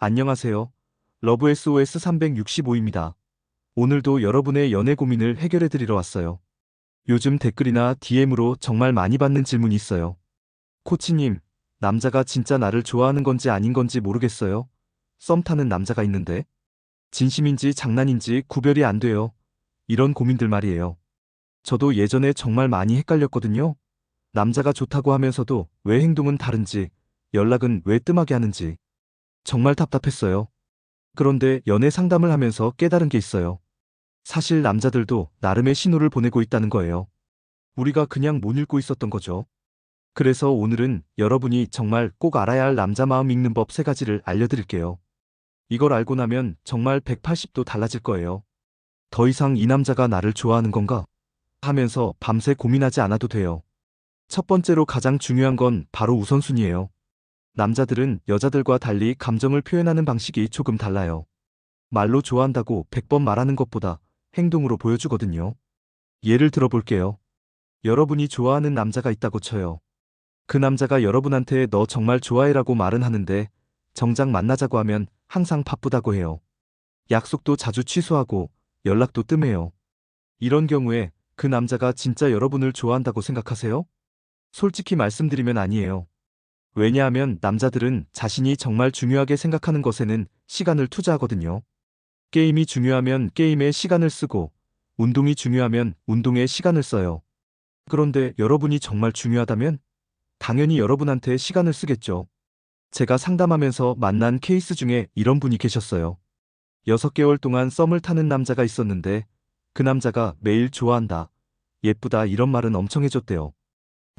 안녕하세요. 러브 SOS 365입니다. 오늘도 여러분의 연애 고민을 해결해 드리러 왔어요. 요즘 댓글이나 DM으로 정말 많이 받는 질문이 있어요. 코치님, 남자가 진짜 나를 좋아하는 건지 아닌 건지 모르겠어요. 썸 타는 남자가 있는데 진심인지 장난인지 구별이 안 돼요. 이런 고민들 말이에요. 저도 예전에 정말 많이 헷갈렸거든요. 남자가 좋다고 하면서도 왜 행동은 다른지, 연락은 왜 뜸하게 하는지 정말 답답했어요. 그런데 연애 상담을 하면서 깨달은 게 있어요. 사실 남자들도 나름의 신호를 보내고 있다는 거예요. 우리가 그냥 못 읽고 있었던 거죠. 그래서 오늘은 여러분이 정말 꼭 알아야 할 남자 마음 읽는 법 3가지를 알려드릴게요. 이걸 알고 나면 정말 180도 달라질 거예요. 더 이상 이 남자가 나를 좋아하는 건가? 하면서 밤새 고민하지 않아도 돼요. 첫 번째로 가장 중요한 건 바로 우선순위예요. 남자들은 여자들과 달리 감정을 표현하는 방식이 조금 달라요. 말로 좋아한다고 100번 말하는 것보다 행동으로 보여주거든요. 예를 들어볼게요. 여러분이 좋아하는 남자가 있다고 쳐요. 그 남자가 여러분한테 너 정말 좋아해라고 말은 하는데 정작 만나자고 하면 항상 바쁘다고 해요. 약속도 자주 취소하고 연락도 뜸해요. 이런 경우에 그 남자가 진짜 여러분을 좋아한다고 생각하세요? 솔직히 말씀드리면 아니에요. 왜냐하면 남자들은 자신이 정말 중요하게 생각하는 것에는 시간을 투자하거든요. 게임이 중요하면 게임에 시간을 쓰고, 운동이 중요하면 운동에 시간을 써요. 그런데 여러분이 정말 중요하다면 당연히 여러분한테 시간을 쓰겠죠. 제가 상담하면서 만난 케이스 중에 이런 분이 계셨어요. 6개월 동안 썸을 타는 남자가 있었는데 그 남자가 매일 좋아한다, 예쁘다 이런 말은 엄청 해줬대요.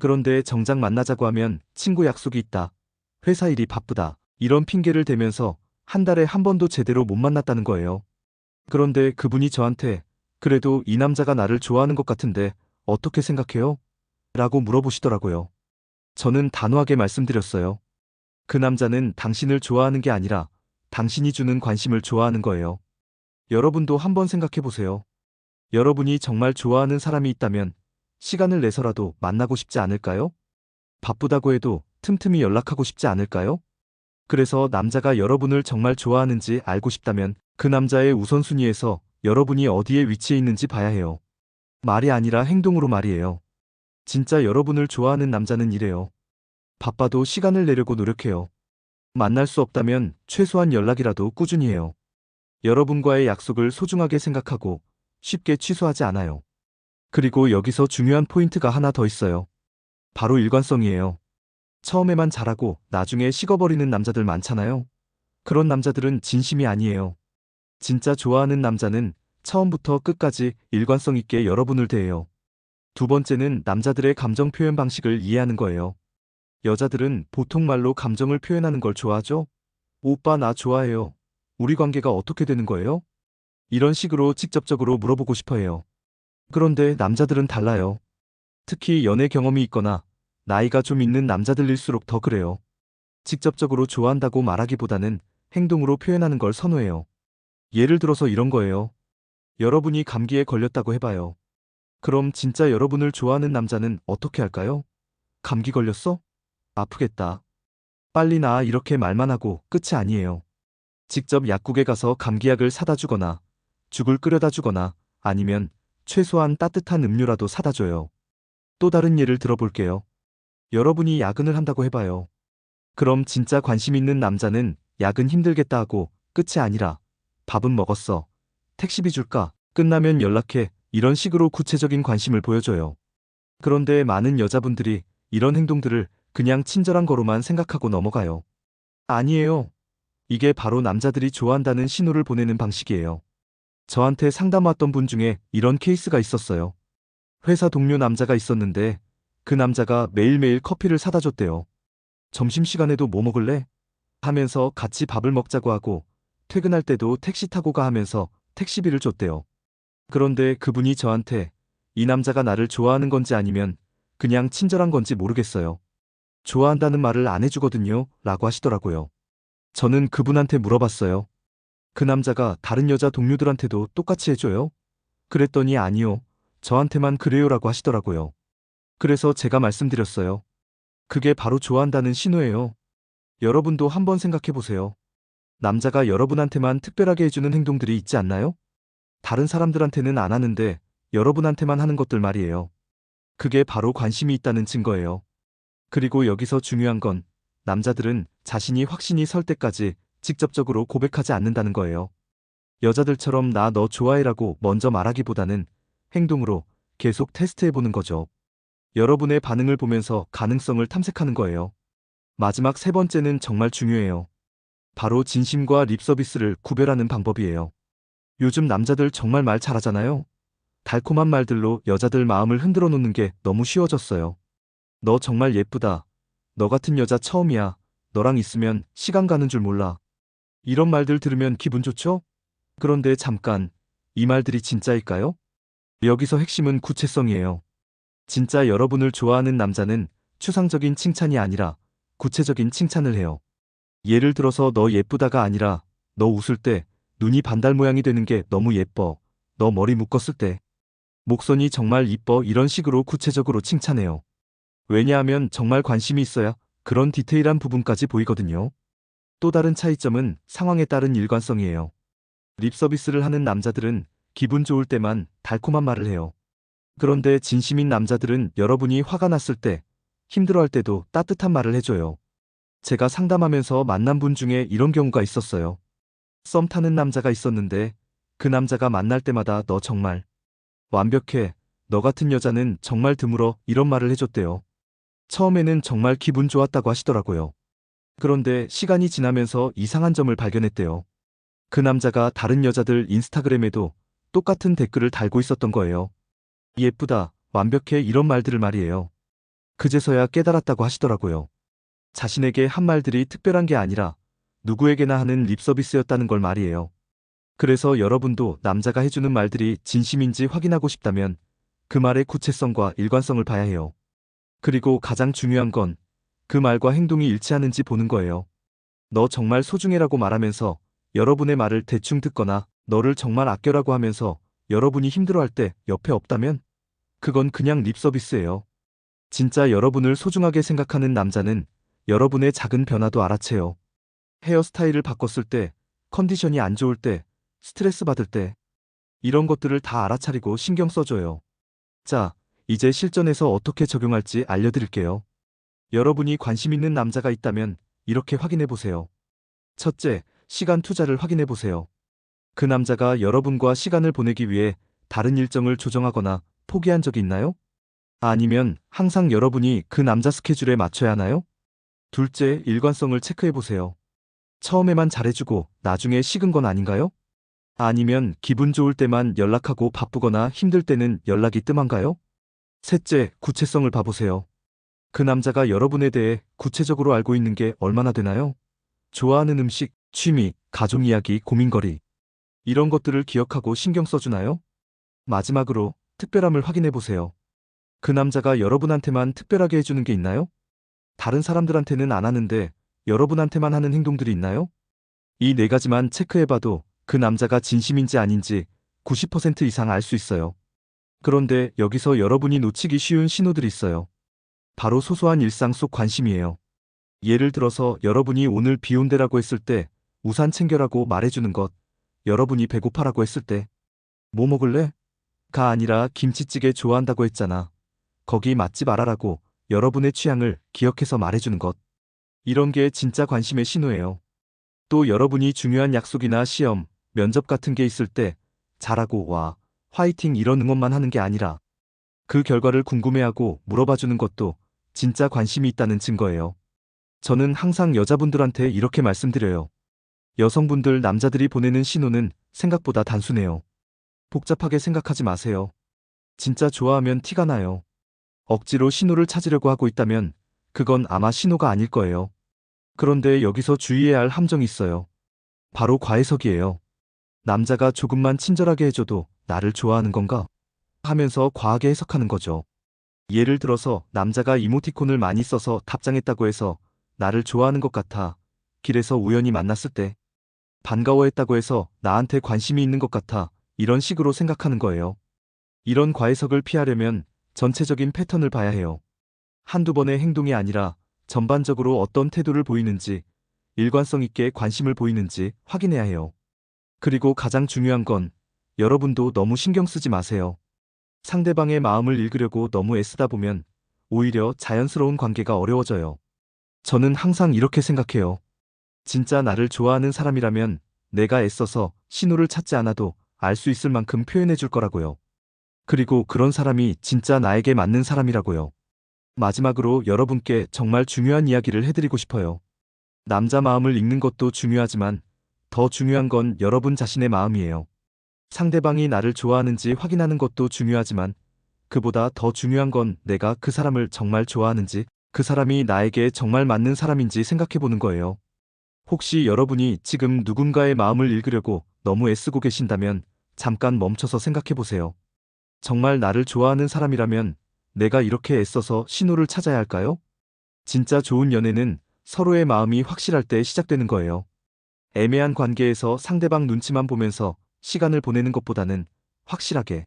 그런데 정작 만나자고 하면 친구 약속이 있다, 회사 일이 바쁘다 이런 핑계를 대면서 한 달에 한 번도 제대로 못 만났다는 거예요. 그런데 그분이 저한테 그래도 이 남자가 나를 좋아하는 것 같은데 어떻게 생각해요? 라고 물어보시더라고요. 저는 단호하게 말씀드렸어요. 그 남자는 당신을 좋아하는 게 아니라 당신이 주는 관심을 좋아하는 거예요. 여러분도 한번 생각해 보세요. 여러분이 정말 좋아하는 사람이 있다면 시간을 내서라도 만나고 싶지 않을까요? 바쁘다고 해도 틈틈이 연락하고 싶지 않을까요? 그래서 남자가 여러분을 정말 좋아하는지 알고 싶다면 그 남자의 우선순위에서 여러분이 어디에 위치해 있는지 봐야 해요. 말이 아니라 행동으로 말이에요. 진짜 여러분을 좋아하는 남자는 이래요. 바빠도 시간을 내려고 노력해요. 만날 수 없다면 최소한 연락이라도 꾸준히 해요. 여러분과의 약속을 소중하게 생각하고 쉽게 취소하지 않아요. 그리고 여기서 중요한 포인트가 하나 더 있어요. 바로 일관성이에요. 처음에만 잘하고 나중에 식어버리는 남자들 많잖아요. 그런 남자들은 진심이 아니에요. 진짜 좋아하는 남자는 처음부터 끝까지 일관성 있게 여러분을 대해요. 두 번째는 남자들의 감정 표현 방식을 이해하는 거예요. 여자들은 보통 말로 감정을 표현하는 걸 좋아하죠? 오빠 나 좋아해요. 우리 관계가 어떻게 되는 거예요? 이런 식으로 직접적으로 물어보고 싶어 해요. 그런데 남자들은 달라요. 특히 연애 경험이 있거나 나이가 좀 있는 남자들일수록 더 그래요. 직접적으로 좋아한다고 말하기보다는 행동으로 표현하는 걸 선호해요. 예를 들어서 이런 거예요. 여러분이 감기에 걸렸다고 해봐요. 그럼 진짜 여러분을 좋아하는 남자는 어떻게 할까요? 감기 걸렸어? 아프겠다. 빨리 나아 이렇게 말만 하고 끝이 아니에요. 직접 약국에 가서 감기약을 사다 주거나 죽을 끓여다 주거나 아니면 최소한 따뜻한 음료라도 사다 줘요. 또 다른 예를 들어볼게요. 여러분이 야근을 한다고 해봐요. 그럼 진짜 관심 있는 남자는 야근 힘들겠다 하고 끝이 아니라 밥은 먹었어, 택시비 줄까? 끝나면 연락해. 이런 식으로 구체적인 관심을 보여줘요. 그런데 많은 여자분들이 이런 행동들을 그냥 친절한 거로만 생각하고 넘어가요. 아니에요. 이게 바로 남자들이 좋아한다는 신호를 보내는 방식이에요. 저한테 상담 왔던 분 중에 이런 케이스가 있었어요. 회사 동료 남자가 있었는데 그 남자가 매일매일 커피를 사다 줬대요. 점심시간에도 뭐 먹을래? 하면서 같이 밥을 먹자고 하고 퇴근할 때도 택시 타고 가 하면서 택시비를 줬대요. 그런데 그분이 저한테 이 남자가 나를 좋아하는 건지 아니면 그냥 친절한 건지 모르겠어요. 좋아한다는 말을 안 해주거든요. 라고 하시더라고요. 저는 그분한테 물어봤어요. 그 남자가 다른 여자 동료들한테도 똑같이 해줘요? 그랬더니 아니요. 저한테만 그래요라고 하시더라고요. 그래서 제가 말씀드렸어요. 그게 바로 좋아한다는 신호예요. 여러분도 한번 생각해 보세요. 남자가 여러분한테만 특별하게 해주는 행동들이 있지 않나요? 다른 사람들한테는 안 하는데 여러분한테만 하는 것들 말이에요. 그게 바로 관심이 있다는 증거예요. 그리고 여기서 중요한 건 남자들은 자신이 확신이 설 때까지 직접적으로 고백하지 않는다는 거예요. 여자들처럼 나 너 좋아해라고 먼저 말하기보다는 행동으로 계속 테스트해보는 거죠. 여러분의 반응을 보면서 가능성을 탐색하는 거예요. 마지막 세 번째는 정말 중요해요. 바로 진심과 립 서비스를 구별하는 방법이에요. 요즘 남자들 정말 말 잘하잖아요. 달콤한 말들로 여자들 마음을 흔들어 놓는 게 너무 쉬워졌어요. 너 정말 예쁘다. 너 같은 여자 처음이야. 너랑 있으면 시간 가는 줄 몰라. 이런 말들 들으면 기분 좋죠? 그런데 잠깐, 이 말들이 진짜일까요? 여기서 핵심은 구체성이에요. 진짜 여러분을 좋아하는 남자는 추상적인 칭찬이 아니라 구체적인 칭찬을 해요. 예를 들어서 너 예쁘다가 아니라 너 웃을 때 눈이 반달 모양이 되는 게 너무 예뻐. 너 머리 묶었을 때 목선이 정말 이뻐. 이런 식으로 구체적으로 칭찬해요. 왜냐하면 정말 관심이 있어야 그런 디테일한 부분까지 보이거든요. 또 다른 차이점은 상황에 따른 일관성이에요. 립 서비스를 하는 남자들은 기분 좋을 때만 달콤한 말을 해요. 그런데 진심인 남자들은 여러분이 화가 났을 때, 힘들어할 때도 따뜻한 말을 해줘요. 제가 상담하면서 만난 분 중에 이런 경우가 있었어요. 썸 타는 남자가 있었는데 그 남자가 만날 때마다 너 정말 완벽해. 너 같은 여자는 정말 드물어. 이런 말을 해줬대요. 처음에는 정말 기분 좋았다고 하시더라고요. 그런데 시간이 지나면서 이상한 점을 발견했대요. 그 남자가 다른 여자들 인스타그램에도 똑같은 댓글을 달고 있었던 거예요. 예쁘다, 완벽해 이런 말들을 말이에요. 그제서야 깨달았다고 하시더라고요. 자신에게 한 말들이 특별한 게 아니라 누구에게나 하는 립서비스였다는 걸 말이에요. 그래서 여러분도 남자가 해주는 말들이 진심인지 확인하고 싶다면 그 말의 구체성과 일관성을 봐야 해요. 그리고 가장 중요한 건 그 말과 행동이 일치하는지 보는 거예요. 너 정말 소중해라고 말하면서 여러분의 말을 대충 듣거나 너를 정말 아껴라고 하면서 여러분이 힘들어할 때 옆에 없다면 그건 그냥 립서비스예요. 진짜 여러분을 소중하게 생각하는 남자는 여러분의 작은 변화도 알아채요. 헤어스타일을 바꿨을 때, 컨디션이 안 좋을 때, 스트레스 받을 때, 이런 것들을 다 알아차리고 신경 써줘요. 자, 이제 실전에서 어떻게 적용할지 알려드릴게요. 여러분이 관심 있는 남자가 있다면 이렇게 확인해 보세요. 첫째, 시간 투자를 확인해 보세요. 그 남자가 여러분과 시간을 보내기 위해 다른 일정을 조정하거나 포기한 적이 있나요? 아니면 항상 여러분이 그 남자 스케줄에 맞춰야 하나요? 둘째, 일관성을 체크해 보세요. 처음에만 잘해주고 나중에 식은 건 아닌가요? 아니면 기분 좋을 때만 연락하고 바쁘거나 힘들 때는 연락이 뜸한가요? 셋째, 구체성을 봐보세요. 그 남자가 여러분에 대해 구체적으로 알고 있는 게 얼마나 되나요? 좋아하는 음식, 취미, 가족 이야기, 고민거리. 이런 것들을 기억하고 신경 써주나요? 마지막으로 특별함을 확인해 보세요. 그 남자가 여러분한테만 특별하게 해주는 게 있나요? 다른 사람들한테는 안 하는데 여러분한테만 하는 행동들이 있나요? 이 네 가지만 체크해봐도 그 남자가 진심인지 아닌지 90% 이상 알 수 있어요. 그런데 여기서 여러분이 놓치기 쉬운 신호들이 있어요. 바로 소소한 일상 속 관심이에요. 예를 들어서 여러분이 오늘 비 온대라고 했을 때 우산 챙겨라고 말해주는 것, 여러분이 배고파라고 했을 때 뭐 먹을래? 가 아니라 김치찌개 좋아한다고 했잖아. 거기 맛집 알아라고 여러분의 취향을 기억해서 말해주는 것. 이런 게 진짜 관심의 신호예요. 또 여러분이 중요한 약속이나 시험, 면접 같은 게 있을 때 잘하고 와, 화이팅 이런 응원만 하는 게 아니라 그 결과를 궁금해하고 물어봐주는 것도 진짜 관심이 있다는 증거예요. 저는 항상 여자분들한테 이렇게 말씀드려요. 여성분들 남자들이 보내는 신호는 생각보다 단순해요. 복잡하게 생각하지 마세요. 진짜 좋아하면 티가 나요. 억지로 신호를 찾으려고 하고 있다면 그건 아마 신호가 아닐 거예요. 그런데 여기서 주의해야 할 함정이 있어요. 바로 과해석이에요. 남자가 조금만 친절하게 해줘도 나를 좋아하는 건가? 하면서 과하게 해석하는 거죠. 예를 들어서 남자가 이모티콘을 많이 써서 답장했다고 해서 나를 좋아하는 것 같아. 길에서 우연히 만났을 때 반가워했다고 해서 나한테 관심이 있는 것 같아. 이런 식으로 생각하는 거예요. 이런 과해석을 피하려면 전체적인 패턴을 봐야 해요. 한두 번의 행동이 아니라 전반적으로 어떤 태도를 보이는지, 일관성 있게 관심을 보이는지 확인해야 해요. 그리고 가장 중요한 건 여러분도 너무 신경 쓰지 마세요. 상대방의 마음을 읽으려고 너무 애쓰다 보면 오히려 자연스러운 관계가 어려워져요. 저는 항상 이렇게 생각해요. 진짜 나를 좋아하는 사람이라면 내가 애써서 신호를 찾지 않아도 알 수 있을 만큼 표현해 줄 거라고요. 그리고 그런 사람이 진짜 나에게 맞는 사람이라고요. 마지막으로 여러분께 정말 중요한 이야기를 해드리고 싶어요. 남자 마음을 읽는 것도 중요하지만 더 중요한 건 여러분 자신의 마음이에요. 상대방이 나를 좋아하는지 확인하는 것도 중요하지만 그보다 더 중요한 건 내가 그 사람을 정말 좋아하는지, 그 사람이 나에게 정말 맞는 사람인지 생각해 보는 거예요. 혹시 여러분이 지금 누군가의 마음을 읽으려고 너무 애쓰고 계신다면 잠깐 멈춰서 생각해 보세요. 정말 나를 좋아하는 사람이라면 내가 이렇게 애써서 신호를 찾아야 할까요? 진짜 좋은 연애는 서로의 마음이 확실할 때 시작되는 거예요. 애매한 관계에서 상대방 눈치만 보면서 시간을 보내는 것보다는 확실하게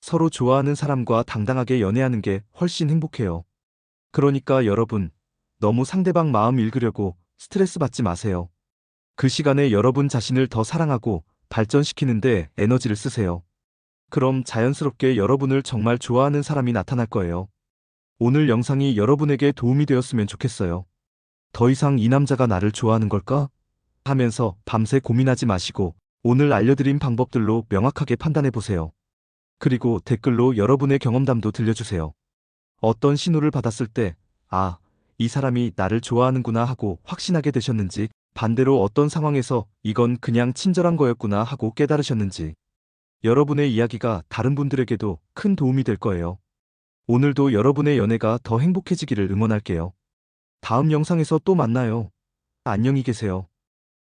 서로 좋아하는 사람과 당당하게 연애하는 게 훨씬 행복해요. 그러니까 여러분, 너무 상대방 마음 읽으려고 스트레스 받지 마세요. 그 시간에 여러분 자신을 더 사랑하고 발전시키는데 에너지를 쓰세요. 그럼 자연스럽게 여러분을 정말 좋아하는 사람이 나타날 거예요. 오늘 영상이 여러분에게 도움이 되었으면 좋겠어요. 더 이상 이 남자가 나를 좋아하는 걸까? 하면서 밤새 고민하지 마시고 오늘 알려드린 방법들로 명확하게 판단해 보세요. 그리고 댓글로 여러분의 경험담도 들려주세요. 어떤 신호를 받았을 때, 아, 이 사람이 나를 좋아하는구나 하고 확신하게 되셨는지, 반대로 어떤 상황에서 이건 그냥 친절한 거였구나 하고 깨달으셨는지, 여러분의 이야기가 다른 분들에게도 큰 도움이 될 거예요. 오늘도 여러분의 연애가 더 행복해지기를 응원할게요. 다음 영상에서 또 만나요. 안녕히 계세요.